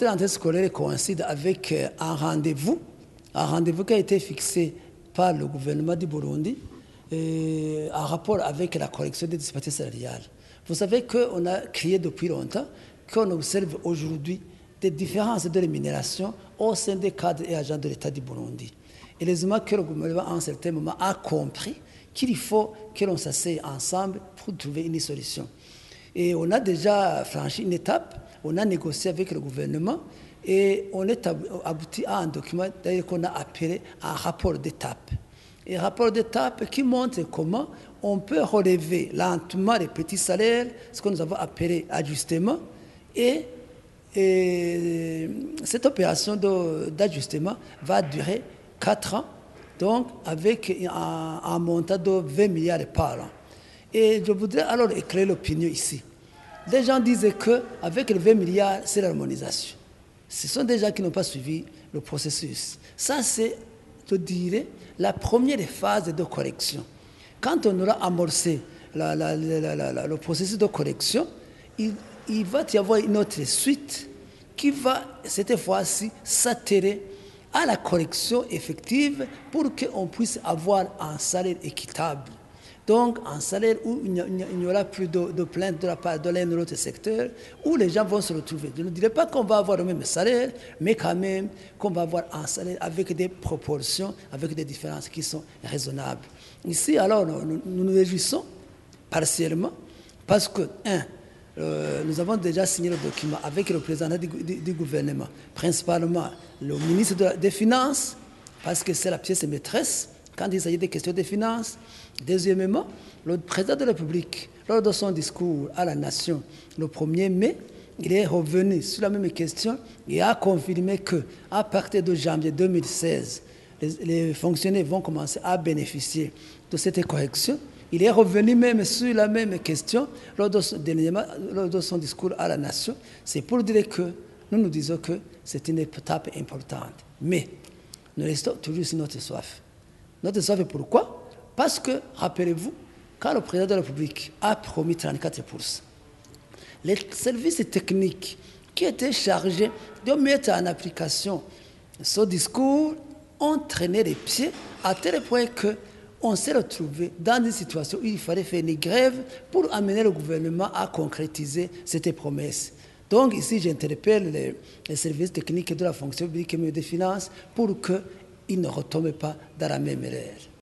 La rentrée scolaire coïncide avec un rendez-vous qui a été fixé par le gouvernement du Burundi en rapport avec la correction des disparités salariales. Vous savez qu'on a créé depuis longtemps qu'on observe aujourd'hui des différences de rémunération au sein des cadres et agents de l'État du Burundi. Heureusement que le gouvernement, à un certain moment, a compris qu'il faut que l'on s'asseye ensemble pour trouver une solution. Et on a déjà franchi une étape, on a négocié avec le gouvernement et on est abouti à un document qu'on a appelé un rapport d'étape. Et un rapport d'étape qui montre comment on peut relever lentement les petits salaires, ce que nous avons appelé ajustement, et cette opération d'ajustement va durer 4 ans, donc avec un montant de 20 milliards par an. Et je voudrais alors éclairer l'opinion ici. Des gens disaient qu'avec les 20 milliards, c'est l'harmonisation. Ce sont des gens qui n'ont pas suivi le processus. Ça, c'est, je dirais, la première phase de correction. Quand on aura amorcé le processus de correction, il va y avoir une autre suite qui va, cette fois-ci, s'attirer à la correction effective pour qu'on puisse avoir un salaire équitable. Donc, un salaire où il n'y aura plus de plaintes de la part de l'un ou de l'autre secteur, où les gens vont se retrouver. Je ne dirais pas qu'on va avoir le même salaire, mais quand même qu'on va avoir un salaire avec des proportions, avec des différences qui sont raisonnables. Ici, alors, nous nous réjouissons partiellement parce que, nous avons déjà signé le document avec le président du gouvernement, principalement le ministre des Finances, parce que c'est la pièce maîtresse quand il s'agit des questions des finances. Deuxièmement, le président de la République, lors de son discours à la nation le 1er mai, il est revenu sur la même question et a confirmé qu'à partir de janvier 2016, les fonctionnaires vont commencer à bénéficier de cette correction. Il est revenu même sur la même question lors de son discours à la nation. C'est pour dire que nous disons que c'est une étape importante. Mais nous restons toujours sur notre soif. Notre soif, pourquoi? Parce que, rappelez-vous, quand le président de la République a promis 34%, les services techniques qui étaient chargés de mettre en application ce discours ont traîné les pieds à tel point qu'on s'est retrouvé dans une situation où il fallait faire une grève pour amener le gouvernement à concrétiser cette promesse. Donc ici, j'interpelle les services techniques de la fonction publique et des finances pour qu'ils ne retombent pas dans la même erreur.